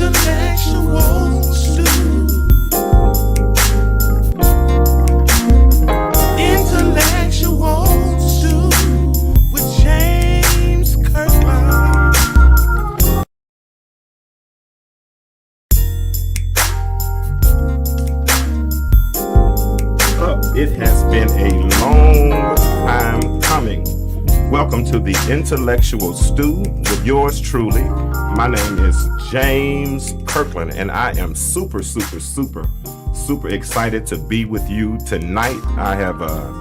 Intellectual stew. Intellectual stew with James Kirkland. It has been a long time coming. Welcome to the Intellectual Stew with yours truly. My name is James Kirkland, and I am super excited to be with you tonight.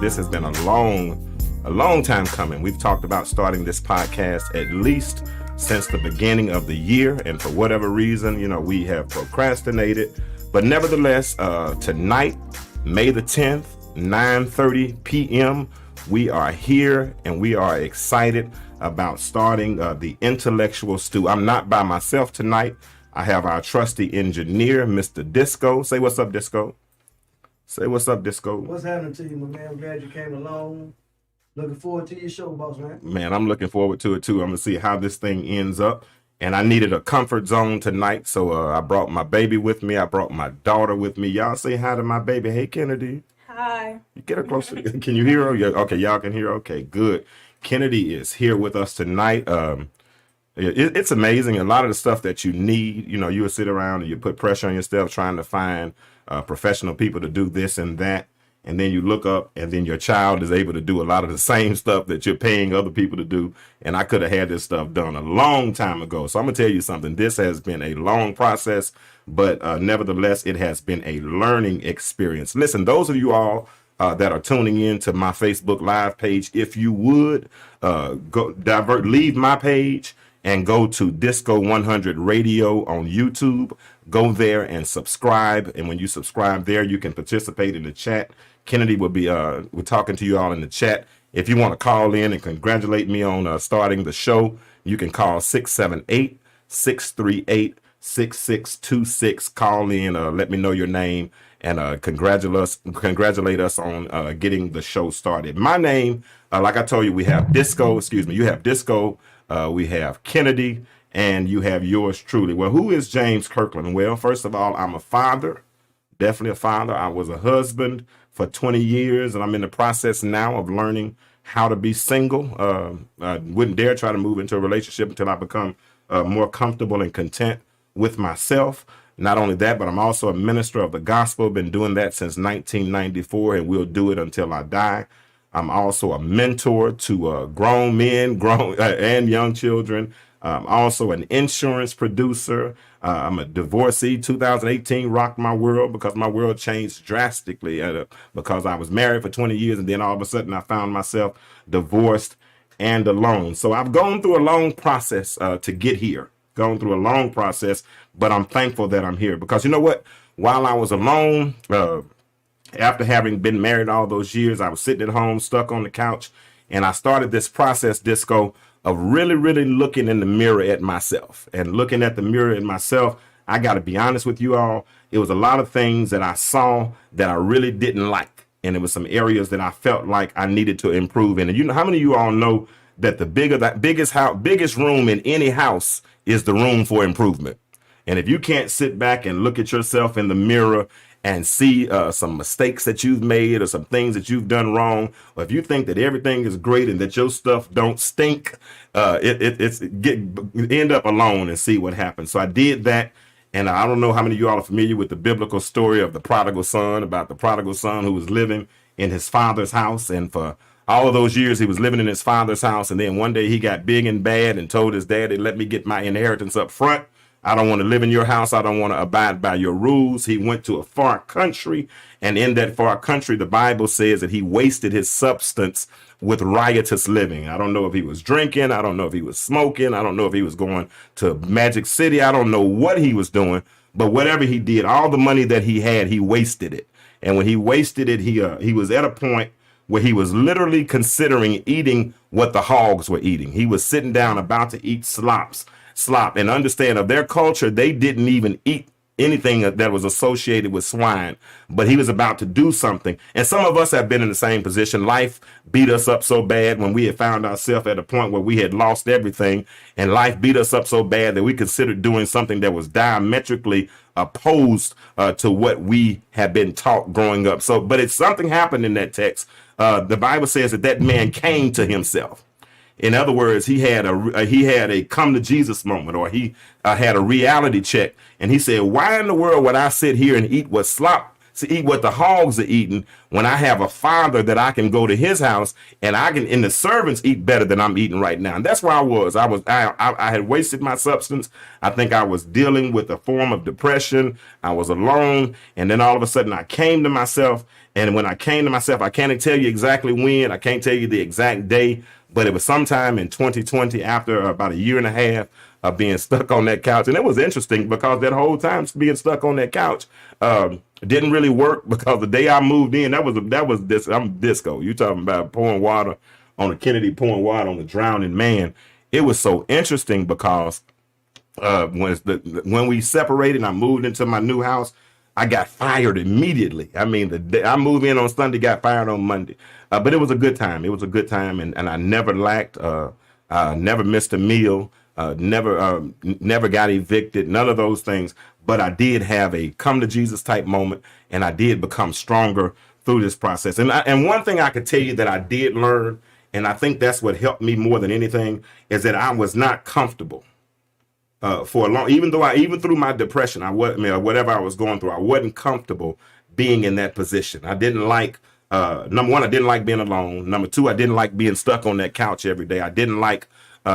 This has been a long time coming. We've talked about starting this podcast at least since the beginning of the year, and for whatever reason, we have procrastinated. But nevertheless, tonight, May the 10th, 9:30 p.m., we are here and we are excited about starting the Intellectual Stew. I'm not by myself tonight. I have our trusty engineer, Mr. Disco. Say what's up, Disco. Say what's up, Disco. What's happening to you, my man? I'm glad you came along. Looking forward to your show, boss man. Man, I'm looking forward to it too. I'm going to see how this thing ends up. And I needed a comfort zone tonight, so I brought my baby with me. I brought my daughter with me. Y'all say hi to my baby. Hey, Kennedy. Hi. Get her closer. Can you hear her? Yeah, okay, y'all can hear her. Okay, good. Kennedy is here with us tonight. It's amazing. A lot of the stuff that you need, you would sit around and you put pressure on yourself trying to find professional people to do this and that. And then you look up and then your child is able to do a lot of the same stuff that you're paying other people to do. And I could have had this stuff done a long time ago. So I'm going to tell you something. This has been a long process, but nevertheless, it has been a learning experience. Listen, those of you all that are tuning in to my Facebook Live page, if you would leave my page and go to Disco 100 Radio on YouTube. Go there and subscribe. And when you subscribe there, you can participate in the chat. Kennedy will be we're talking to you all in the chat. If you want to call in and congratulate me on starting the show, you can call 678-638-6626. Call in, let me know your name, and congratulate us on getting the show started. My name, like I told you, we have Disco. You have Disco. We have Kennedy, and you have yours truly. Well, who is James Kirkland? Well, first of all, I'm a father, definitely a father. I was a husband for 20 years, and I'm in the process now of learning how to be single. I wouldn't dare try to move into a relationship until I become more comfortable and content with myself. Not only that, but I'm also a minister of the gospel. Been doing that since 1994, and will do it until I die. I'm also a mentor to grown men, and young children. I'm also an insurance producer. I'm a divorcee. 2018 rocked my world because my world changed drastically because I was married for 20 years, and then all of a sudden I found myself divorced and alone. So I've gone through a long process to get here. Gone through a long process, but I'm thankful that I'm here because you know what? While I was alone, after having been married all those years, I was sitting at home, stuck on the couch, and I started this process, Disco, of really looking in the mirror at myself. And looking at the mirror at myself, I got to be honest with you all, it was a lot of things that I saw that I really didn't like. And it was some areas that I felt like I needed to improve in. And you know, how many of you all know that the biggest room in any house is the room for improvement? And if you can't sit back and look at yourself in the mirror and see some mistakes that you've made or some things that you've done wrong, or if you think that everything is great and that your stuff don't stink, end up alone and see what happens. So I did that, and I don't know how many of you all are familiar with the biblical story of the prodigal son, about the prodigal son who was living in his father's house, and for all of those years he was living in his father's house, and then one day he got big and bad and told his daddy, let me get my inheritance up front. I don't want to live in your house. I don't want to abide by your rules. He went to a far country, and in that far country, the Bible says that he wasted his substance with riotous living. I don't know if he was drinking. I don't know if he was smoking. I don't know if he was going to Magic City. I don't know what he was doing, but whatever he did, all the money that he had, he wasted it. And when he wasted it, he was at a point where he was literally considering eating what the hogs were eating. He was sitting down about to eat slop. And understand, of their culture, they didn't even eat anything that was associated with swine, but he was about to do something. And some of us have been in the same position. Life beat us up so bad when we had found ourselves at a point where we had lost everything, and life beat us up so bad that we considered doing something that was diametrically opposed to what we had been taught growing up. So, but it's something happened in that text. The Bible says that man came to himself. In other words, he had a come to Jesus moment, or he had a reality check, and he said, "Why in the world would I sit here and eat what the hogs are eating when I have a father that I can go to his house and and the servants eat better than I'm eating right now?" And that's where I was. I had wasted my substance. I think I was dealing with a form of depression. I was alone, and then all of a sudden I came to myself. And when I came to myself, I can't tell you exactly when. I can't tell you the exact day. But it was sometime in 2020, after about a year and a half of being stuck on that couch. And it was interesting because that whole time being stuck on that couch didn't really work, because the day I moved in, I'm disco. You talking about pouring water on a Kennedy, pouring water on a drowning man. It was so interesting because when we separated and I moved into my new house, I got fired immediately. I mean, the day I moved in on Sunday, got fired on Monday. But it was a good time. It was a good time, and I never lacked. Never missed a meal. Never got evicted. None of those things. But I did have a come to Jesus type moment, and I did become stronger through this process. And one thing I could tell you that I did learn, and I think that's what helped me more than anything, is that I was not comfortable. For a long, even through my depression, whatever I was going through, I wasn't comfortable being in that position. I didn't like, number one, I didn't like being alone. Number two, I didn't like being stuck on that couch every day. I didn't like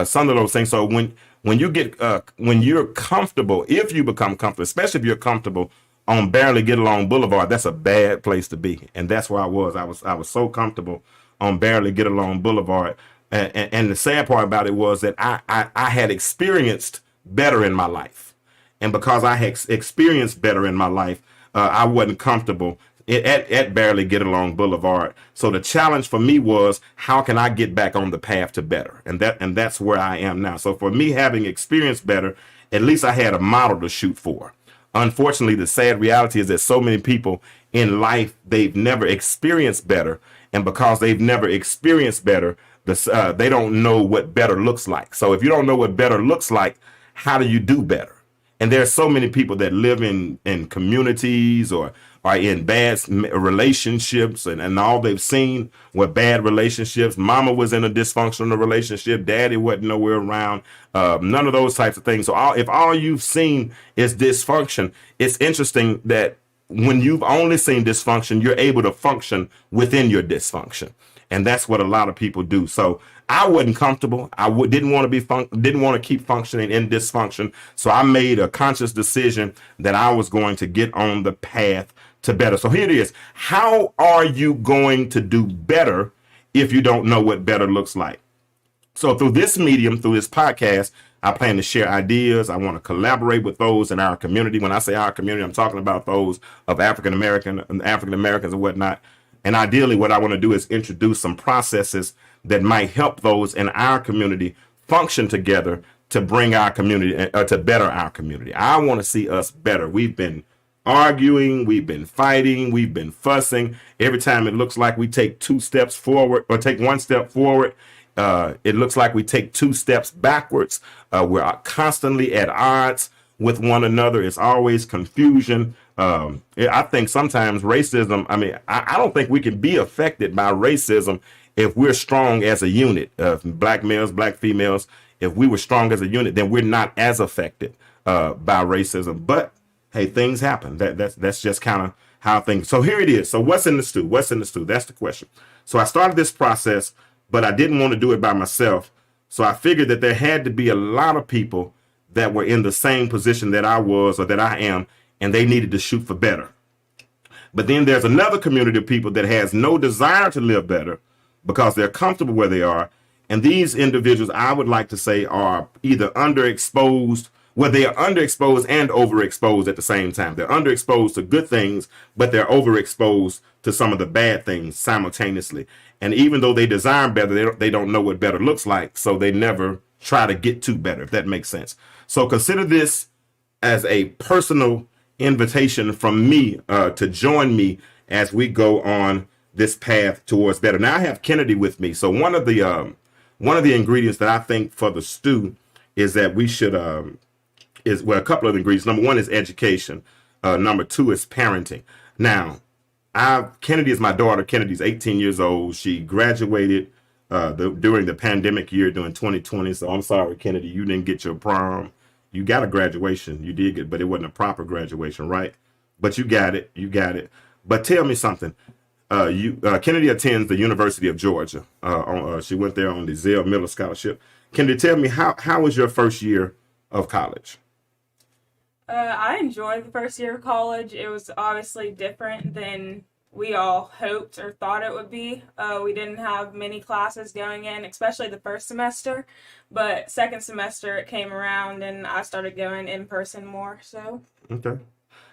some of those things. So when you're comfortable, if you become comfortable, especially if you're comfortable on Barely Get Along Boulevard, that's a bad place to be. And that's where I was. I was so comfortable on Barely Get Along Boulevard. And the sad part about it was that I had experienced better in my life, and because I had experienced better in my life, I wasn't comfortable at Barely Get Along Boulevard. So the challenge for me was, how can I get back on the path to better? And that's where I am now. So for me, having experienced better, at least I had a model to shoot for. Unfortunately, the sad reality is that so many people in life, they've never experienced better, and because they've never experienced better, they don't know what better looks like. So if you don't know what better looks like, how do you do better? And there are so many people that live in communities or are in bad relationships, and all they've seen were bad relationships. Mama was in a dysfunctional relationship. Daddy wasn't nowhere around. None of those types of things. So if all you've seen is dysfunction, it's interesting that when you've only seen dysfunction, you're able to function within your dysfunction. And that's what a lot of people do. So I wasn't comfortable. Didn't want to keep functioning in dysfunction. So I made a conscious decision that I was going to get on the path to better. So here it is. How are you going to do better if you don't know what better looks like? So through this medium, through this podcast, I plan to share ideas. I want to collaborate with those in our community. When I say our community, I'm talking about those of African Americans and whatnot. And ideally, what I want to do is introduce some processes that might help those in our community function together to bring our community, to better our community. I want to see us better. We've been arguing, we've been fighting, we've been fussing. Every time it looks like we take 2 steps forward or take 1 step forward, it looks like we take 2 steps backwards. We're constantly at odds with one another. It's always confusion. I think sometimes racism, I don't think we can be affected by racism if we're strong as a unit. Black males, black females, if we were strong as a unit, then we're not as affected by racism. But hey, things happen. That's just kind of how things. So here it is. So what's in the stew? What's in the stew? That's the question. So I started this process, but I didn't want to do it by myself. So I figured that there had to be a lot of people that were in the same position that I was or that I am, and they needed to shoot for better. But then there's another community of people that has no desire to live better because they're comfortable where they are. And these individuals, I would like to say, are either underexposed, well, they are underexposed and overexposed at the same time. They're underexposed to good things, but they're overexposed to some of the bad things simultaneously. And even though they desire better, they don't know what better looks like, so they never try to get to better, if that makes sense. So consider this as a personal invitation from me to join me as we go on this path towards better. Now I have Kennedy with me. So one of the ingredients that I think for the stew is that we should a couple of ingredients. Number one is education. Number two is parenting. Now, Kennedy is my daughter. Kennedy's 18 years old. She graduated during the pandemic year during 2020. So I'm sorry, Kennedy, you didn't get your prom. You got a graduation. You did get, but it wasn't a proper graduation, right? But you got it. You got it. But tell me something. Kennedy attends the University of Georgia. She went there on the Zell Miller Scholarship. Kennedy, tell me how was your first year of college? I enjoyed the first year of college. It was obviously different than we all hoped or thought it would be. We didn't have many classes going in, especially the first semester. But second semester it came around and I started going in person more. So Okay.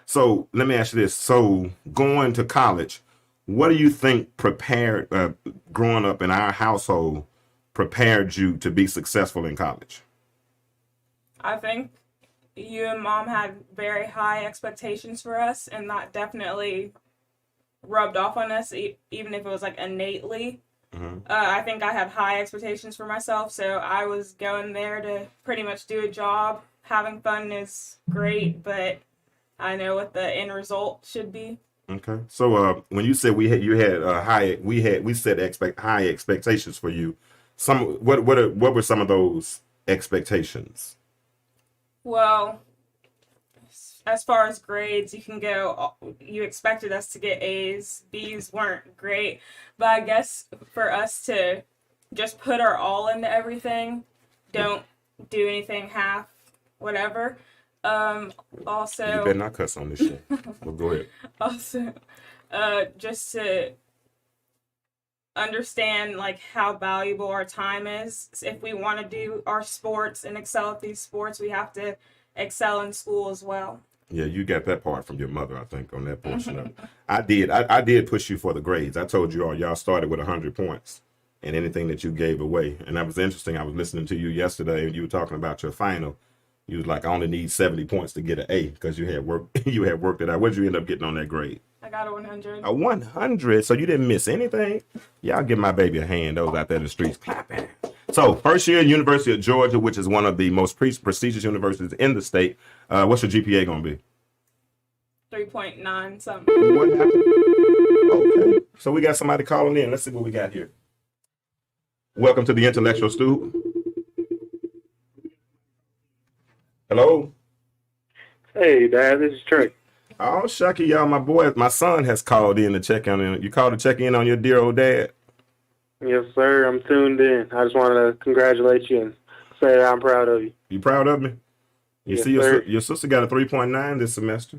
So let me ask you this. So going to college, what do you think prepared, growing up in our household, prepared you to be successful in college? I think you and Mom had very high expectations for us, and that definitely rubbed off on us, even if it was like innately. I think I had high expectations for myself, so I was going there to pretty much do a job. Having fun is great, but I know what the end result should be. Okay. So when you said we set high expectations for you, what were some of those expectations? Well, as far as grades, you can go, you expected us to get A's. B's weren't great. But I guess for us to just put our all into everything, don't do anything half, whatever. Also, You better not cuss on this shit. Well, go ahead. also, just to understand like how valuable our time is. If we want to do our sports and excel at these sports, we have to excel in school as well. Yeah, you got that part from your mother, I think, on that portion of it. I did push you for the grades. I told you y'all started with 100 points and anything that you gave away. And that was interesting. I was listening to you yesterday and you were talking about your final. You was like, I only need 70 points to get an A because you had worked it out. What did you end up getting on that grade? I got a 100. A 100. So you didn't miss anything. Y'all give my baby a hand. Those out there in the streets clapping. So first year, University of Georgia, which is one of the most prestigious universities in the state. What's your GPA going to be? 3.9 something. What happened? Okay. So we got somebody calling in. Let's see what we got here. Welcome to the Intellectual Stew. Hello? Hey, Dad, this is Trey. Oh, shucky, y'all. My son has called in to check on. You called to check in on your dear old dad? Yes, sir. I'm tuned in. I just wanted to congratulate you and say that I'm proud of you. You proud of me? You Yes, see, sir. your sister got a 3.9 this semester.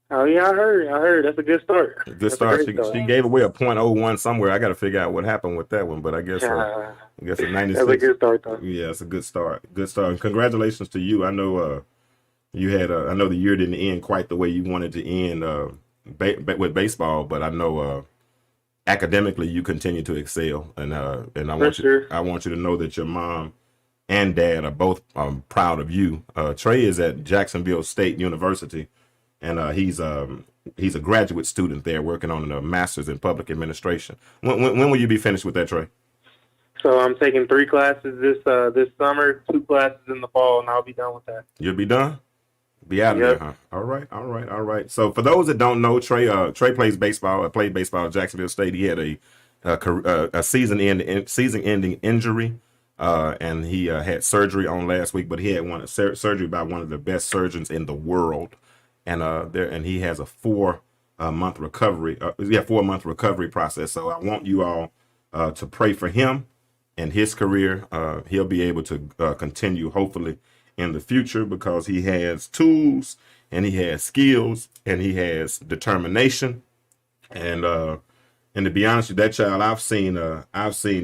Oh, yeah, I heard. That's a good start. Good That's a start. great She gave away a .01 somewhere. I got to figure out what happened with that one, but I guess a 96. That's a good start, though. Yeah, it's a good start. Good start. And congratulations to you. I know you had. I know the year didn't end quite the way you wanted to end with baseball, but I know academically you continue to excel, and I want sure. I want you to know that your mom and dad are both proud of you. Trey is at Jacksonville State University, and he's a graduate student there working on a master's in public administration. When will you be finished with that, Trey? So I'm taking 3 classes this summer, 2 classes in the fall, and I'll be done with that. You'll be done? Be out of Yep. there, huh? All right. So for those that don't know, Trey plays baseball. Played baseball at Jacksonville State. He had a season-ending injury, and he had surgery on last week. But he had surgery by one of the best surgeons in the world, and he has a 4-month recovery. 4-month recovery process. So I want you all to pray for him and his career. He'll be able to continue, hopefully, in the future, because he has tools and he has skills and he has determination, and to be honest with you, that child, I've seen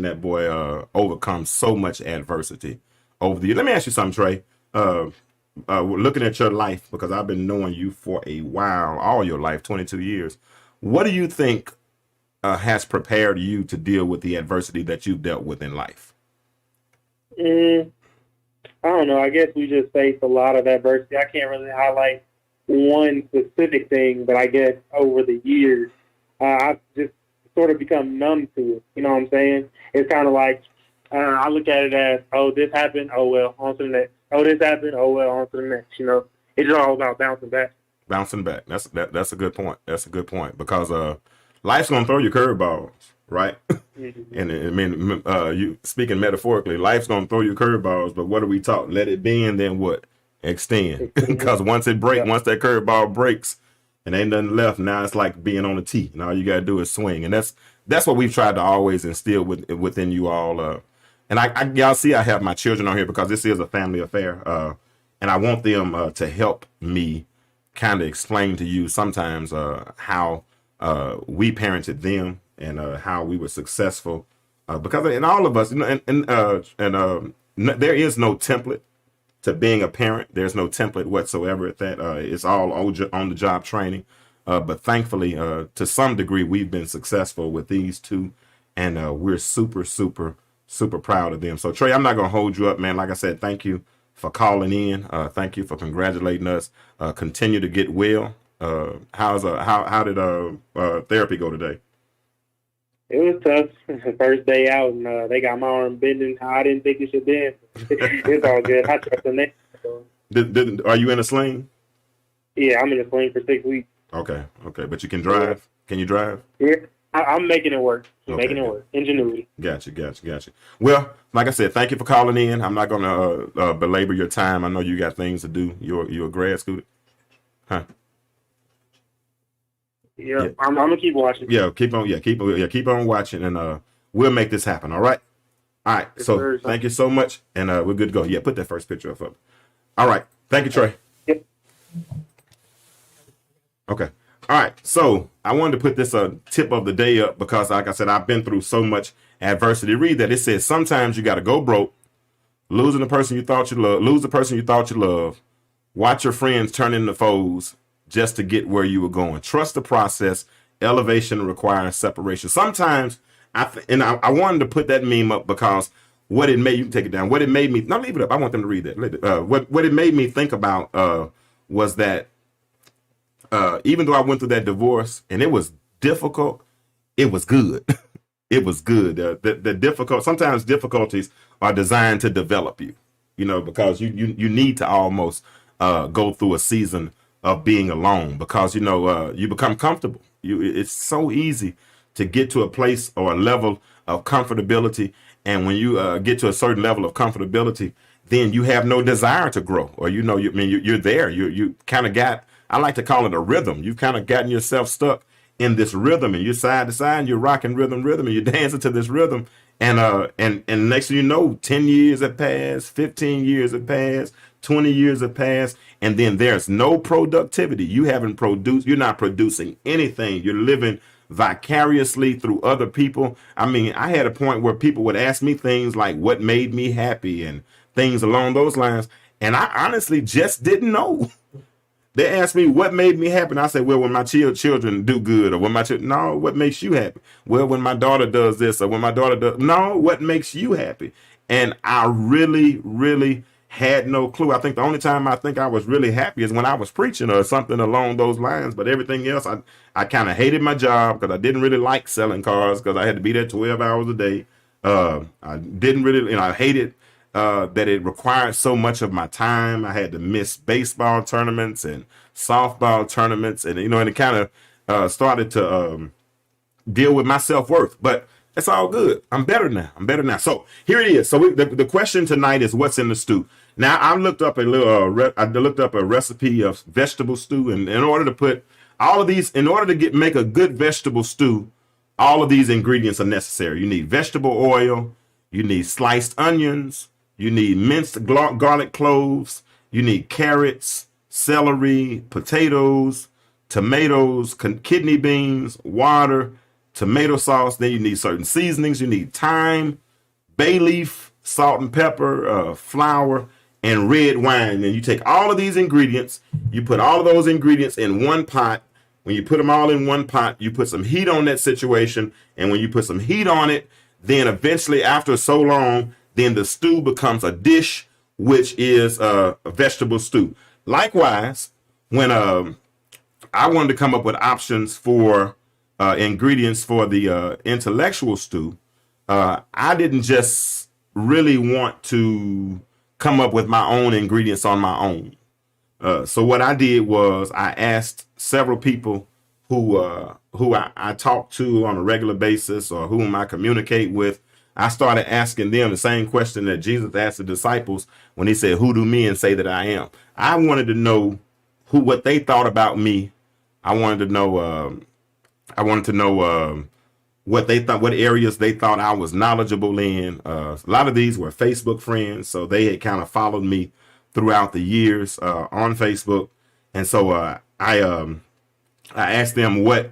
that boy overcome so much adversity over the years. Let me ask you something, Trey. Looking at your life, because I've been knowing you for a while, all your life, 22 years. What do you think has prepared you to deal with the adversity that you've dealt with in life? I don't know. I guess we just faced a lot of adversity. I can't really highlight one specific thing, but I guess over the years, I've just sort of become numb to it. You know what I'm saying? It's kind of like I look at it as, oh, this happened, oh well, on to the next. Oh, this happened, oh well, on to the next. You know, it's all about bouncing back. Bouncing back. That's a good point. That's a good point because life's gonna throw you curveballs, right? Mm-hmm. And I mean, you speaking metaphorically, life's gonna throw you curveballs. But what are we taught? Let it bend, then what? Extend. Because once it breaks, once that curveball breaks, and ain't nothing left. Now it's like being on a tee, and all you gotta do is swing. And that's what we've tried to always instill within you all. And y'all see, I have my children on here because this is a family affair, and I want them to help me kind of explain to you sometimes how we parented them and how we were successful because in all of us, you know, there is no template to being a parent. There's no template whatsoever at that. It's all on the job training, but thankfully to some degree we've been successful with these two, and we're super proud of them. So Trey, I'm not gonna hold you up, man. Like I said, thank you for calling in. Thank you for congratulating us. Continue to get well. How did therapy go today? It was tough. First day out, and they got my arm bending how I didn't think it should bend. It's all good. I trust them. Are you in a sling? Yeah, I'm in a sling for 6 weeks. Okay, but you can drive. Can you drive? Yeah, I'm making it work. Okay, Work. Ingenuity. Gotcha. Well, like I said, thank you for calling in. I'm not gonna belabor your time. I know you got things to do. You're a grad student, huh? Yeah. I'm gonna keep watching. Keep on watching, and we'll make this happen. All right. Yes, so sir. Thank you so much, and we're good to go. Yeah, put that first picture up. All right. Thank you, Trey. Yep. Okay. All right. So I wanted to put this tip of the day up because, like I said, I've been through so much adversity. Read that. It says sometimes you got to go broke, losing the person you thought you loved, lose the person you thought you loved, watch your friends turn into foes just to get where you were going. Trust the process. Elevation requires separation. Sometimes I wanted to put that meme up because what it made, you can take it down. What it made me, no, leave it up. I want them to read that. What it made me think about was that even though I went through that divorce and it was difficult, it was good. It was good. Sometimes difficulties are designed to develop you, you know, because you need to almost go through a season of being alone because, you know, you become comfortable. It's so easy to get to a place or a level of comfortability. And when you get to a certain level of comfortability, then you have no desire to grow, or, you know, you're there. You kind of got, I like to call it a rhythm. You've kind of gotten yourself stuck in this rhythm, and you're side to side, and you're rocking rhythm, and you're dancing to this rhythm. And next thing you know, 10 years have passed, 15 years have passed, 20 years have passed, and then there's no productivity. You're not producing anything. You're living vicariously through other people. I mean, I had a point where people would ask me things like what made me happy and things along those lines, and I honestly just didn't know. They asked me what made me happy, and I said, well, when my children do good, or when my children, no, what makes you happy? Well, when my daughter does this, or when my daughter does, no, what makes you happy? And I really had no clue. I think the only time I think I was really happy is when I was preaching or something along those lines. But everything else, I kind of hated my job because I didn't really like selling cars because I had to be there 12 hours a day. I didn't really, I hated that it required so much of my time. I had to miss baseball tournaments and softball tournaments, and and it kind of started to deal with my self-worth. But it's all good. I'm better now. So here it is. So the question tonight is, what's in the stew? Now I looked up a recipe of vegetable stew, and in order to put all of these, in order to make a good vegetable stew, all of these ingredients are necessary. You need vegetable oil, you need sliced onions, you need minced garlic cloves, you need carrots, celery, potatoes, tomatoes, kidney beans, water, tomato sauce. Then you need certain seasonings. You need thyme, bay leaf, salt and pepper, flour, and red wine. And you take all of these ingredients, you put all of those ingredients in one pot. When you put them all in one pot, you put some heat on that situation. And when you put some heat on it, then eventually after so long, then the stew becomes a dish, which is a vegetable stew. Likewise, when I wanted to come up with options for ingredients for the intellectual stew, I didn't just really want to come up with my own ingredients on my own. So what I did was I asked several people who I talk to on a regular basis or whom I communicate with. I started asking them the same question that Jesus asked the disciples when he said, "Who do men say that I am?" I wanted to know what they thought about me. I wanted to know. What they thought, what areas they thought I was knowledgeable in. A lot of these were Facebook friends, so they had kind of followed me throughout the years on Facebook, and so I asked them what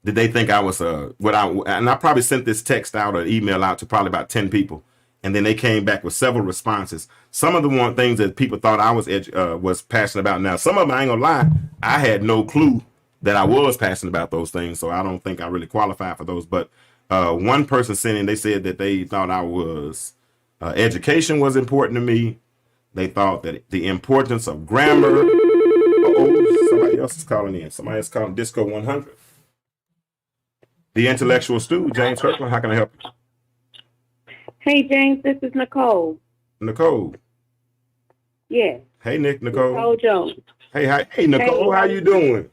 did they think I was and I probably sent this text out or email out to probably about 10 people, and then they came back with several responses. Some of the one things that people thought I was passionate about. Now, some of them, I ain't gonna lie, I had no clue that I was passionate about those things, so I don't think I really qualified for those. But one person sent in, they said that they thought I was education was important to me. They thought that the importance of grammar. Oh, somebody else is calling in. Somebody else calling Disco 100. The intellectual stew, James Kirkland. How can I help you? Hey, James, this is Nicole. Nicole. Yes. Hey, Nicole. Nicole Jones. Hey, Nicole. How you doing?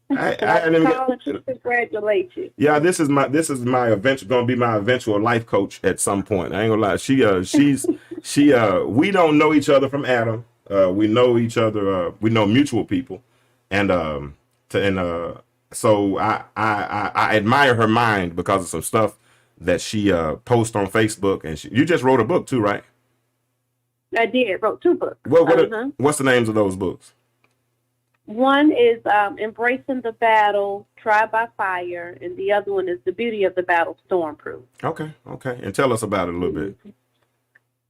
I calling to congratulate you. Yeah, this is my eventual going to be my eventual life coach at some point. I ain't gonna lie. She's we don't know each other from Adam. We know each other. We know mutual people, and so I admire her mind because of some stuff that she posts on Facebook. And you just wrote a book too, right? I did. Wrote 2 books. What's the names of those books? One is Embracing the Battle, Tried by Fire, and the other one is The Beauty of the Battle, Stormproof. Okay. And tell us about it a little bit.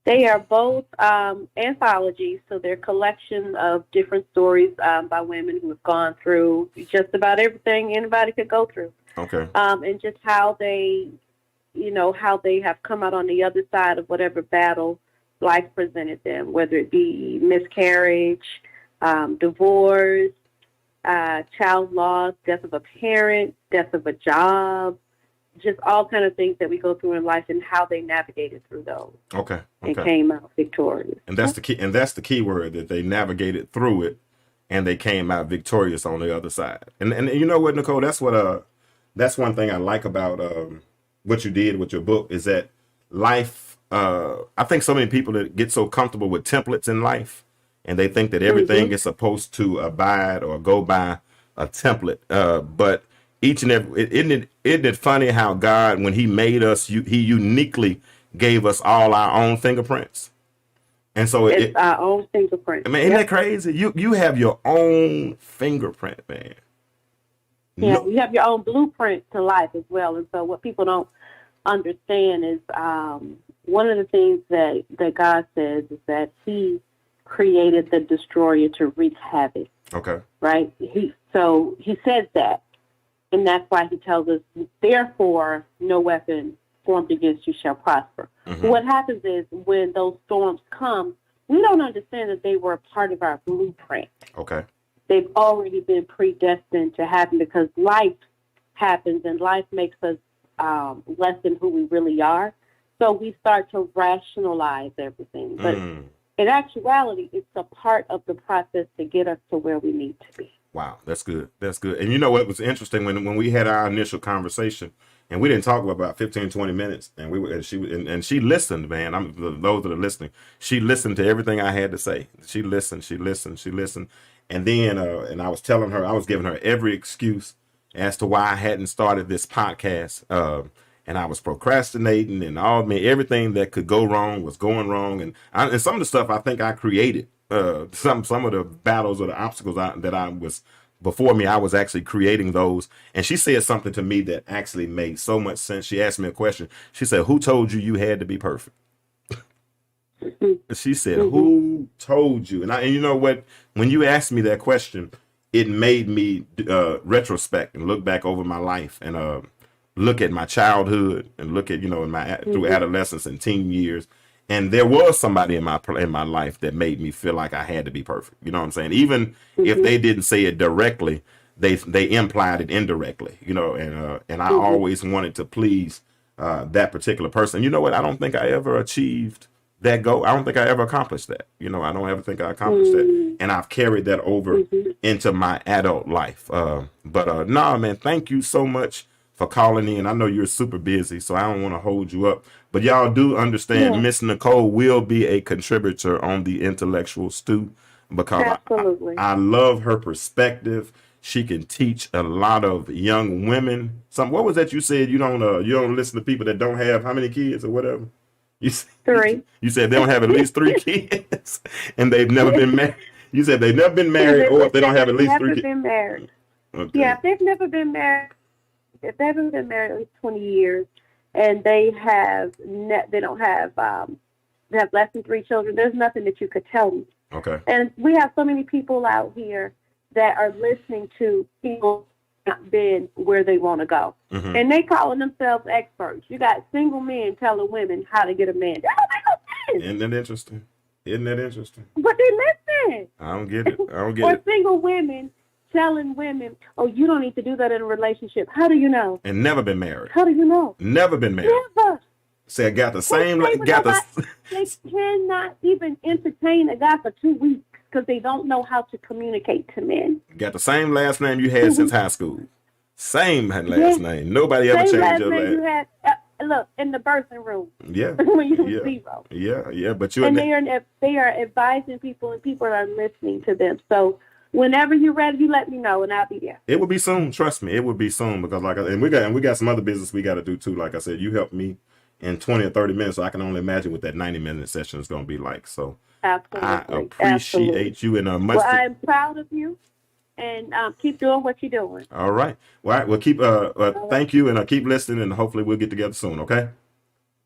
They are both anthologies, so they're a collection of different stories by women who have gone through just about everything anybody could go through. Okay. And just how they have come out on the other side of whatever battle life presented them, whether it be miscarriage, divorce, child loss, death of a parent, death of a job, just all kind of things that we go through in life and how they navigated through those. Okay. And came out victorious. And that's the key. And that's the key word, that they navigated through it and they came out victorious on the other side. And you know what, Nicole, that's one thing I like about what you did with your book is that life. I think so many people that get so comfortable with templates in life, and they think that everything is supposed to abide or go by a template. But each and every, isn't it funny how God, when he made us, he uniquely gave us all our own fingerprints. And so it's our own fingerprint. I mean, isn't that crazy? You have your own fingerprint, man. Yeah, you have your own blueprint to life as well. And so what people don't understand is one of the things that God says is that he created the destroyer to wreak havoc. Okay. Right? He says that. And that's why he tells us, therefore, no weapon formed against you shall prosper. Mm-hmm. What happens is when those storms come, we don't understand that they were a part of our blueprint. Okay. They've already been predestined to happen because life happens and life makes us less than who we really are. So we start to rationalize everything. But in actuality, it's a part of the process to get us to where we need to be. Wow, that's good. That's good. And you know what was interesting when we had our initial conversation, and we didn't talk for about 15, 20 minutes, and she listened, man. Those that are listening, she listened to everything I had to say. She listened. And then and I was telling her, I was giving her every excuse as to why I hadn't started this podcast. And I was procrastinating, and everything that could go wrong was going wrong. And some of the stuff I think I created. Some of the battles or the obstacles that I was before me, I was actually creating those. And she said something to me that actually made so much sense. She asked me a question. She said, "Who told you you had to be perfect?" She said, "Who told you?" And you know what? When you asked me that question, it made me retrospect and look back over my life and look at my childhood and look at, through adolescence and teen years. And there was somebody in my life that made me feel like I had to be perfect. You know what I'm saying? Even if they didn't say it directly, they implied it indirectly. You know, and I always wanted to please that particular person. You know what? I don't think I ever achieved that goal. I don't think I ever accomplished that. You know, I don't ever think I accomplished that, and I've carried that over into my adult life. But nah, man, thank you so much for calling in. I know you're super busy, so I don't want to hold you up. But y'all do understand Miss Nicole will be a contributor on the Intellectual Stew because I love her perspective. She can teach a lot of young women. What was that you said? You don't listen to people that don't have how many kids or whatever? You said, 3. You said they don't have at least 3 kids, and they've never been married. You said they've never been married, or if they don't have at least 3 kids. Never been married. Okay. Yeah, if they've never been married, at least 20 years, and they have they have less than 3 children, there's nothing that you could tell me. Okay. And we have so many people out here that are listening to people not been where they want to go. And they calling themselves experts. You got single men telling women how to get a man. That don't make no sense. Isn't that interesting? But they listen. I don't get it. Or single women telling women, oh, you don't need to do that in a relationship. How do you know? And never been married. How do you know? Never been married. Never. Say I got the same. They cannot even entertain a guy for 2 weeks because they don't know how to communicate to men. Got the same last name you had since high school. Same last name. Nobody ever changed your last name. You had, look, in the birthing room. Yeah. When you were 0. Yeah. But you and they are advising people, and people are listening to them. So whenever you're ready, you let me know, and I'll be there. It will be soon. Trust me, it will be soon because we got some other business we got to do too. Like I said, you helped me in 20 or 30 minutes, so I can only imagine what that 90-minute session is going to be like. So absolutely, I appreciate you and much. Well, I'm proud of you, and keep doing what you're doing. All right. We'll keep. Thank you, and keep listening, and hopefully we'll get together soon. Okay.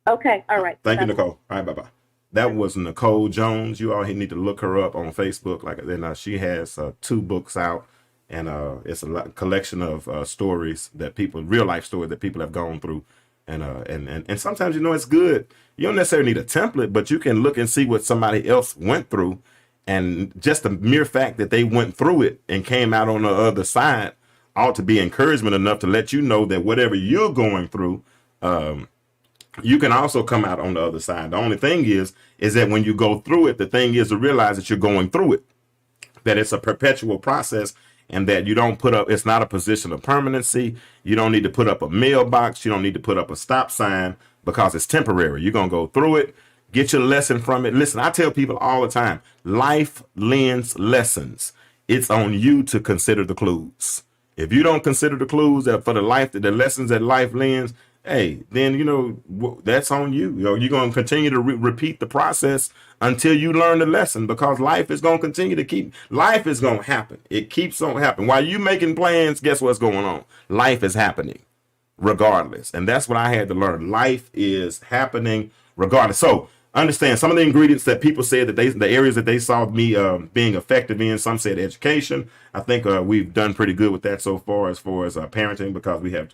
Okay. All right. Thank you, Nicole. All right. Bye. That was Nicole Jones. You all need to look her up on Facebook. She has 2 books out, and it's a collection of stories that real life stories that people have gone through. And sometimes, it's good. You don't necessarily need a template, but you can look and see what somebody else went through. And just the mere fact that they went through it and came out on the other side ought to be encouragement enough to let you know that whatever you're going through, you can also come out on the other side. The only thing is that when you go through it, the thing is to realize that you're going through it, that it's a perpetual process. And that you don't it's not a position of permanency. You don't need to put up a mailbox. You don't need to put up a stop sign because it's temporary. You're going to go through it, get your lesson from it. Listen, I tell people all the time, life lends lessons. It's on you to consider the clues. If you don't consider the clues for the lessons that life lends, hey, then, that's on you. You're going to continue to repeat the process until you learn the lesson because life is going to continue to life is going to happen. It keeps on happening. While you making plans, guess what's going on? Life is happening regardless. And that's what I had to learn. Life is happening regardless. So understand some of the ingredients that people said that the areas that they saw me being effective in. Some said education. I think we've done pretty good with that so far as parenting because we have,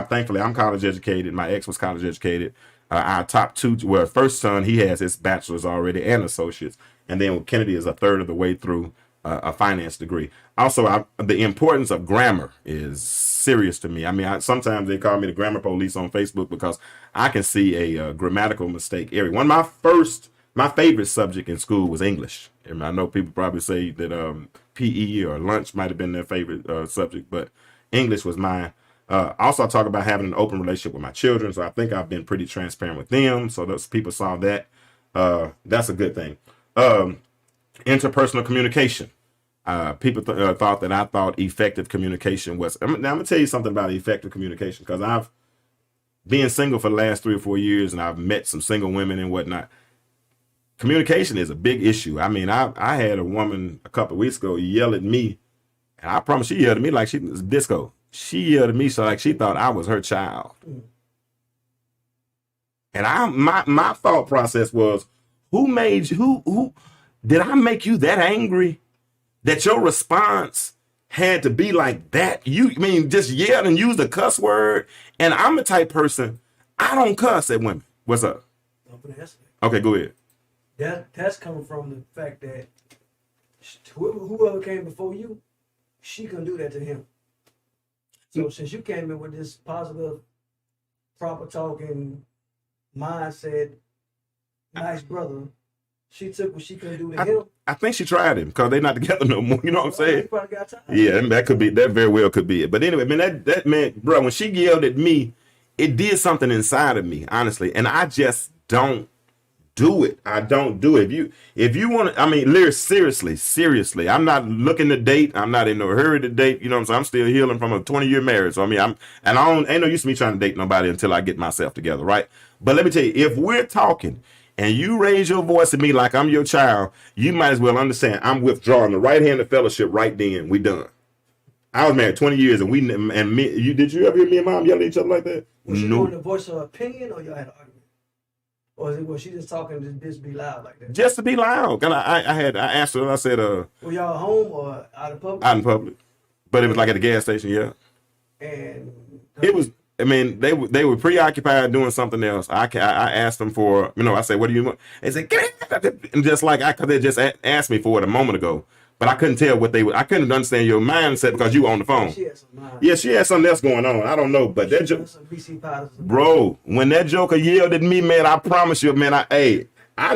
thankfully I'm college educated. My ex was college educated. Our top 2, first son, he has his bachelor's already and associates. And then Kennedy is a third of the way through a finance degree. Also, the importance of grammar is serious to me. I mean, sometimes they call me the grammar police on Facebook because I can see a grammatical mistake every. One of my favorite subject in school was English. And I know people probably say that PE or lunch might have been their favorite subject, but English was mine. Also, I talk about having an open relationship with my children, so I think I've been pretty transparent with them. So those people saw that. That's a good thing. Interpersonal communication. People thought that I thought effective communication was. Now I'm gonna tell you something about effective communication because I've been single for the last 3 or 4 years, and I've met some single women and whatnot. Communication is a big issue. I mean, I had a woman a couple of weeks ago yell at me, and I promise she yelled at me like she was disco. She yelled at me so like she thought I was her child. And my thought process was, who made you, who did I make you that angry that your response had to be like that? Just yell and use the cuss word. And I'm the type person, I don't cuss at women. What's up? Okay, go ahead. That's coming from the fact that whoever came before you, she couldn't do that to him. So since you came in with this positive, proper talking mindset, nice brother, she took what she couldn't do to him. I think she tried him because they're not together no more. You know what I'm saying? He probably got tired. Yeah, that very well could be it. But anyway, man, that man, bro, when she yelled at me, it did something inside of me, honestly, and I just don't do it. I don't do it. If you want to, I mean, Lyric, seriously, I'm not looking to date. I'm not in no hurry to date. You know what I'm saying? I'm still healing from a 20-year marriage. So I mean, ain't no use to me trying to date nobody until I get myself together, right? But let me tell you, if we're talking and you raise your voice at me like I'm your child, you might as well understand I'm withdrawing the right hand of fellowship right then. We done. I was married 20 years, and did you ever hear me and Mom yell at each other like that? Was she No. going to voice her opinion, or y'all had an argument? Or was she just talking to just be loud like that? Just to be loud. And I asked her, I said, Were y'all home or out in public? out in public. But it was like at the gas station, yeah. And It was, I mean, they were preoccupied doing something else. I asked them for, I said, what do you want? They said, get it. And just like, because they just asked me for it a moment ago. But I couldn't tell I couldn't understand your mindset because you were on the phone. she had some mind. Yeah, she had something else going on. I don't know. But that Some BC powders. bro, when that joker yelled at me, man, I promise you, man, I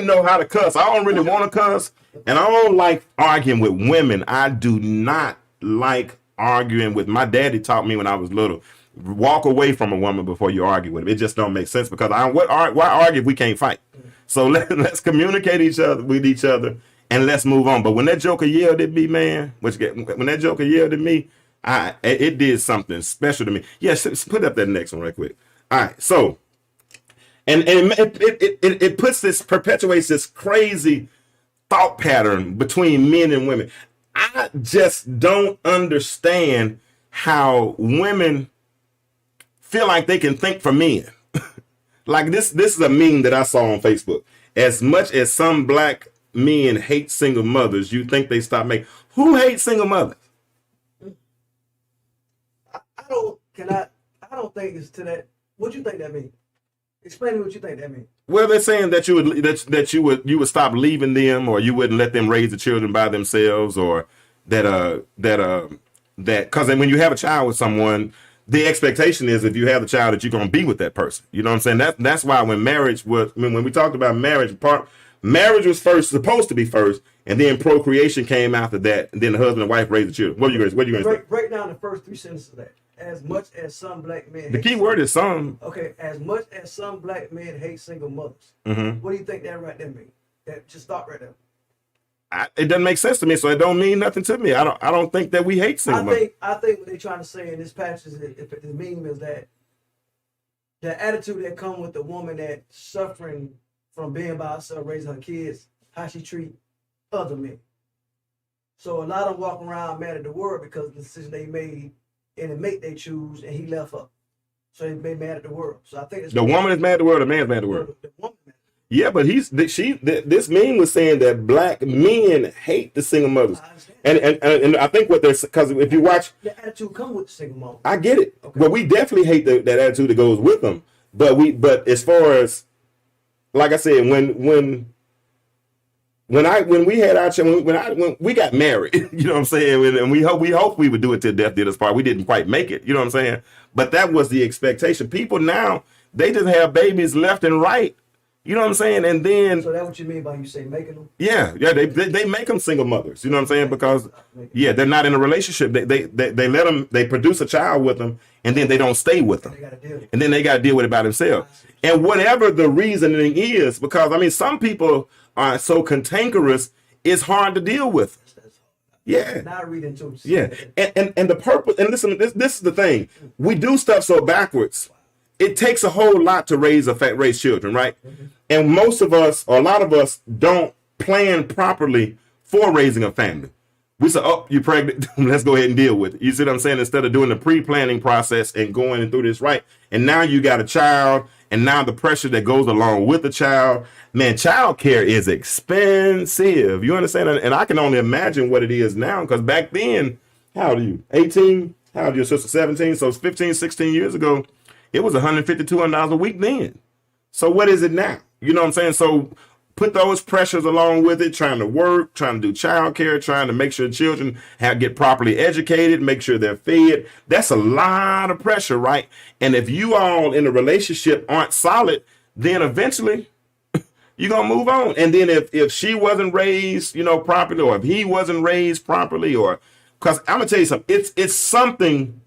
know how to cuss. I don't really want to cuss, and I don't like arguing with women. I do not like arguing with. My daddy taught me when I was little, walk away from a woman before you argue with them. It just don't make sense because why argue if we can't fight? So let's communicate with each other. And let's move on. But when that joker yelled at me, man, when that joker yelled at me, it did something special to me. Yes, put up that next one right quick. All right, so, and it perpetuates this crazy thought pattern between men and women. I just don't understand how women feel like they can think for men. Like this is a meme that I saw on Facebook. As much as some black men hate single mothers, you think they stop making. Who hates single mothers? I don't think it's to that. What you think that means? Explain to me what you think that means. Well, they're saying that you would stop leaving them, or you wouldn't let them raise the children by themselves, or that because when you have a child with someone, the expectation is if you have the child that you're going to be with that person. You know what I'm saying? That's why when we talked about marriage was supposed to be first, and then procreation came after that, and then the husband and wife raised the children. What are you going to say? Break down the first three sentences of that. As much as some black men. The key word is some. Okay, as much as some black men hate single mothers. Mm-hmm. What do you think that right there means? That just stop right there. It doesn't make sense to me, so it don't mean nothing to me. I don't think that we hate single mothers. I think what they're trying to say in this passage, if the meaning is that the attitude that come with the woman that's suffering from being by herself, raising her kids, how she treat other men. So a lot of them walk around mad at the world because of the decision they made and the mate they choose, and he left her. So they made mad at the world. So I think it's the woman is mad at the world, the man's mad at the world. The woman mad. Yeah, but this meme was saying that black men hate the single mothers, and I think because if you watch, the attitude come with the single mom. I get it. Okay. Well, we definitely hate that attitude that goes with them. But as far as, like I said, when we had our children, when we got married, you know what I'm saying, and we hope we would do it till death did us part. We didn't quite make it, you know what I'm saying. But that was the expectation. People now, they just have babies left and right. You know what I'm saying? And then, so that's what you mean by you say making them? Yeah, they make them single mothers. You know what I'm saying? Because they're not in a relationship. They let them. They produce a child with them, and then they don't stay with them. And then they got to deal with it by themselves. And whatever the reasoning is, because some people are so cantankerous, it's hard to deal with. Yeah. Not reading too. Yeah. And the purpose. And listen, this is the thing. We do stuff so backwards. It takes a whole lot to raise children, right? Mm-hmm. And most of us, or a lot of us, don't plan properly for raising a family. We say, oh, you're pregnant, let's go ahead and deal with it. You see what I'm saying? Instead of doing the pre-planning process and going through this, right? And now you got a child, and now the pressure that goes along with the child. Man, child care is expensive. You understand? And I can only imagine what it is now, because back then, how old are you? 18? How old are your sister? 17? So it's 15, 16 years ago. It was $150, $200 a week then. So what is it now? You know what I'm saying? So put those pressures along with it, trying to work, trying to do childcare, trying to make sure children get properly educated, make sure they're fed. That's a lot of pressure, right? And if you all in a relationship aren't solid, then eventually you're going to move on. And then if she wasn't raised, properly, or if he wasn't raised properly, or because I'm going to tell you something, it's something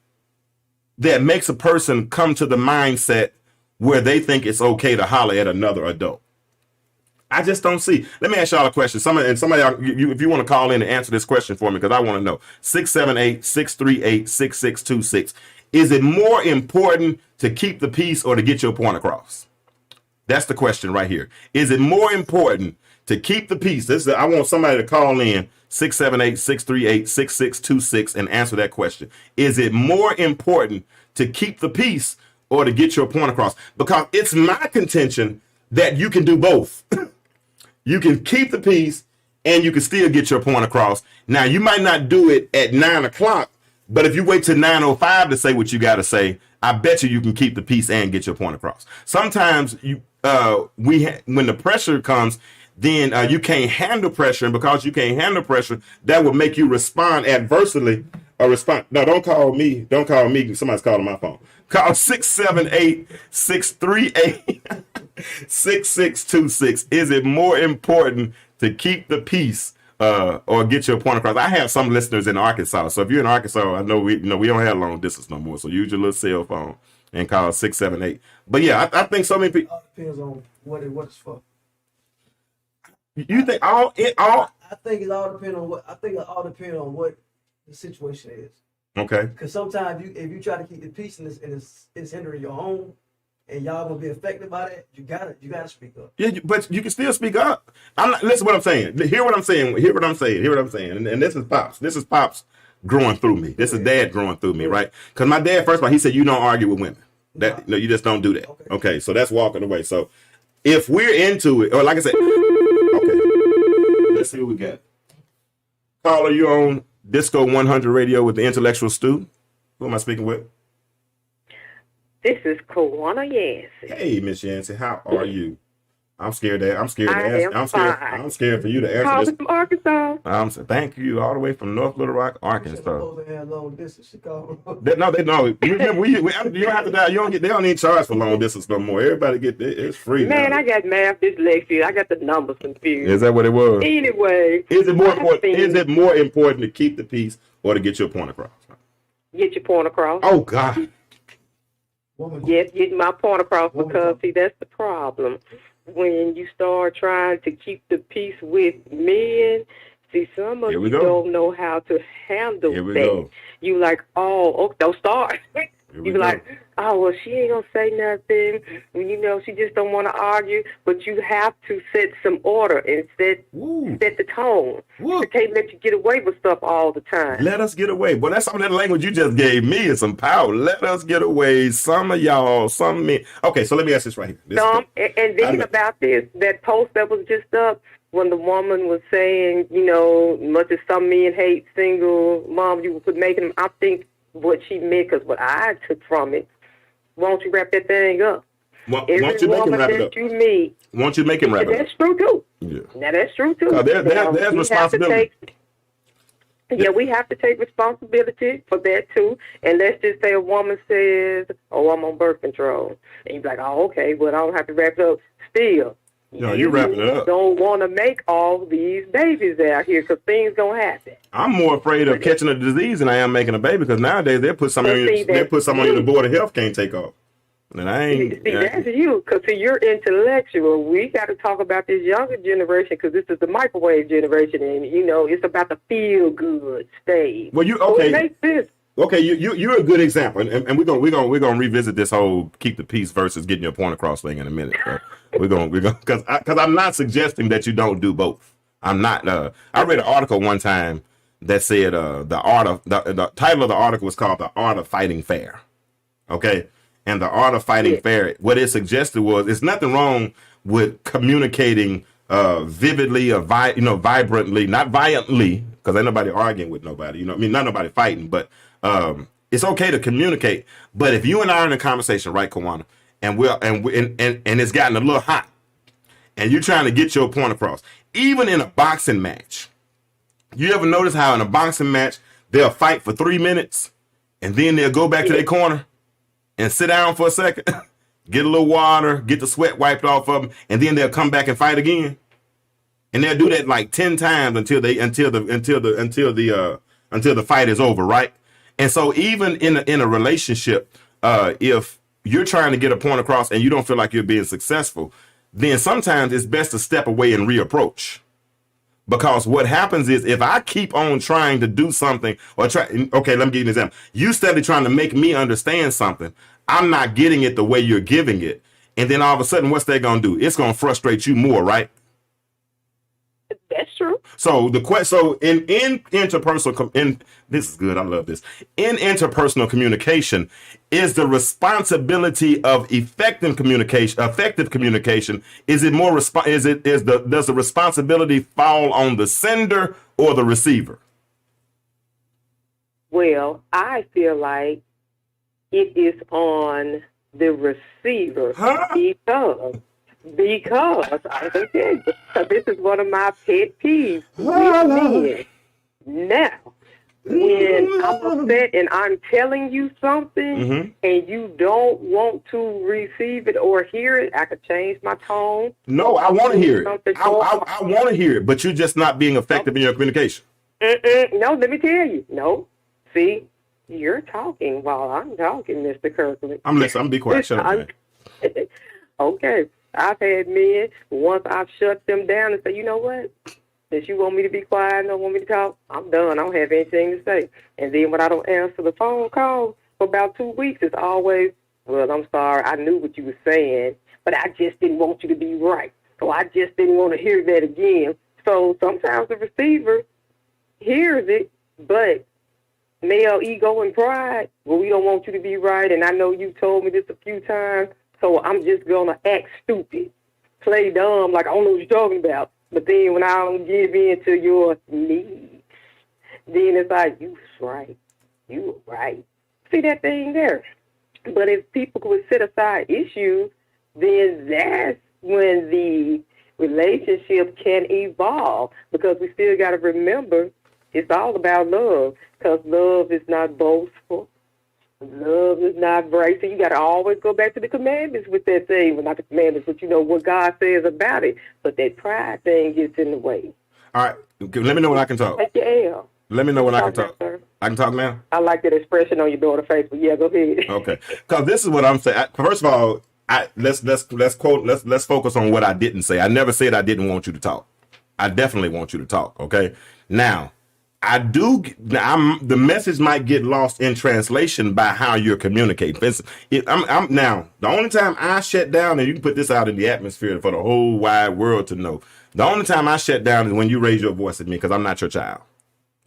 that makes a person come to the mindset where they think it's okay to holler at another adult. I just don't see. Let me ask y'all a question. Somebody, if you want to call in and answer this question for me, because I want to know. 678-638-6626. Is it more important to keep the peace or to get your point across? That's the question right here. Is it more important to keep the peace? I want somebody to call in 678-638-6626 and answer that question. Is it more important to keep the peace or to get your point across? Because it's my contention that you can do both. You can keep the peace and you can still get your point across. Now, you might not do it at 9 o'clock, but if you wait till 9:05 to say what you got to say, I bet you can keep the peace and get your point across. Sometimes when the pressure comes, then you can't handle pressure, and because you can't handle pressure, that will make you respond adversely. No, don't call me. Don't call me. Somebody's calling my phone. Call 678-638-6626. Is it more important to keep the peace or get your point across? I have some listeners in Arkansas, so if you're in Arkansas, I know we don't have long distance no more. So use your little cell phone and call 678. But yeah, I think so many people. All depends on what it's for. You think all? I think it all depends on what. I think it all depends on what the situation is. Okay. Because sometimes if you try to keep the peace and it's hindering your home, and y'all gonna be affected by that, you gotta speak up. Yeah, but you can still speak up. Listen what I'm saying. Hear what I'm saying. And this is Pops. This is Pops growing through me. This is Dad growing through me, right? Because my dad, first of all, he said you don't argue with women. No, you just don't do that. Okay, so that's walking away. So if we're into it, or like I said, okay, let's see what we got. Caller, you on Disco 100 Radio with the Intellectual Stew. Who am I speaking with? This is Kawana Yancey. Hey, Miss Yancey, how are you? I'm scared to answer. I'm scared for you to answer Calling this. from Arkansas. Thank you, all the way from North Little Rock, Arkansas. Supposed to have long distance. Chicago. They know. You remember, you don't have to die. They don't need charge for long distance no more. Everybody it's free. Man, now. I got math dyslexia. I got the numbers confused. Is that what it was? Anyway, Is it more important to keep the peace or to get your point across? Get your point across. Oh God. Yes, getting my point across, because see, that's the problem. When you start trying to keep the peace with men, see, some of you don't know how to handle that. Go. You like, don't start. You like, well, she ain't gonna say nothing. She just don't want to argue. But you have to set some order and set the tone. I can't let you get away with stuff all the time. Let us get away. Well, that's some of that language you just gave me is some power. Let us get away. Some of y'all, some men. Okay, so let me ask this right here. And then about this, that post that was just up, when the woman was saying, much as some men hate single moms, you could make them. I think what she meant, because what I took from it, won't you wrap that thing up? Won't you make him wrap it up? You meet, won't you make him wrap it up? That's true too. Yeah. Now that's true too. There's responsibility. We have to take responsibility for that too. And let's just say a woman says, I'm on birth control. And you're like, okay, but I don't have to wrap it up. Still, you're wrapping it up. Don't want to make all these babies out here, because things gonna happen. I'm more afraid of catching a disease than I am making a baby, because nowadays they put something on you the board of health can't take off. And I ain't. That's you, because you're intellectual. We got to talk about this younger generation, because this is the microwave generation, and it's about the feel good stage. Well, so it makes sense. Okay, you're a good example, and we're gonna revisit this whole keep the peace versus getting your point across thing in a minute. So we're gonna because I'm not suggesting that you don't do both. I'm not. I read an article one time that said the title of the article was called "The Art of Fighting Fair." Okay, and the art of fighting fair. What it suggested was there's nothing wrong with communicating vividly or vibrantly, not violently, because ain't nobody arguing with nobody. Not nobody fighting, but it's okay to communicate. But if you and I are in a conversation, right, Kawana, and it's gotten a little hot, and you're trying to get your point across. Even in a boxing match, you ever notice how in a boxing match they'll fight for 3 minutes and then they'll go back to their corner and sit down for a second, get a little water, get the sweat wiped off of them, and then they'll come back and fight again. And they'll do that like 10 times until the fight is over, right? And so even in a relationship, if you're trying to get a point across and you don't feel like you're being successful, then sometimes it's best to step away and reapproach. Because what happens is if I keep on trying to do something okay, let me give you an example. You steadily trying to make me understand something. I'm not getting it the way you're giving it. And then all of a sudden, what's that going to do? It's going to frustrate you more, right? That's true. So in interpersonal, this is good. I love this. In interpersonal communication, is the responsibility of effective communication? Is it more does the responsibility fall on the sender or the receiver? Well, I feel like it is on the receiver because I can tell you, this is one of my pet peeves with men. Now, when I'm upset and I'm telling you something and you don't want to receive it or hear it, I could change my tone. No, I want to hear it. I want to hear it, but you're just not being effective in your communication. No, let me tell you. No. See, you're talking while I'm talking, Mr. Kirkland. I'm listening. I'm be quiet. Shut up, man. Okay. I've had men, once I've shut them down and say, you know what? Since you want me to be quiet and don't want me to talk, I'm done. I don't have anything to say. And then when I don't answer the phone call for about 2 weeks, it's always, well, I'm sorry. I knew what you were saying, but I just didn't want you to be right. So I just didn't want to hear that again. So sometimes the receiver hears it, but male ego and pride, well, we don't want you to be right, and I know you told me this a few times, so I'm just going to act stupid, play dumb, like I don't know what you're talking about. But then when I don't give in to your needs, then it's like, you was right. You were right. See that thing there? But if people would set aside issues, then that's when the relationship can evolve, because we still got to remember it's all about love, because love is not boastful. Love is not bright. So you got to always go back to the commandments with that thing. Well, not the commandments, but you know what God says about it. But that pride thing gets in the way. All right. Let me know when I can talk. Take your L. Let me know when I can Talk talk. now, sir. I can talk now? I like that expression on your daughter's face, but yeah, go ahead. Okay. Because this is what I'm saying. First of all, let's focus on what I didn't say. I never said I didn't want you to talk. I definitely want you to talk. Okay. Now, the message might get lost in translation by how you're communicating. Now, the only time I shut down, and you can put this out in the atmosphere for the whole wide world to know, the only time I shut down is when you raise your voice at me, because I'm not your child.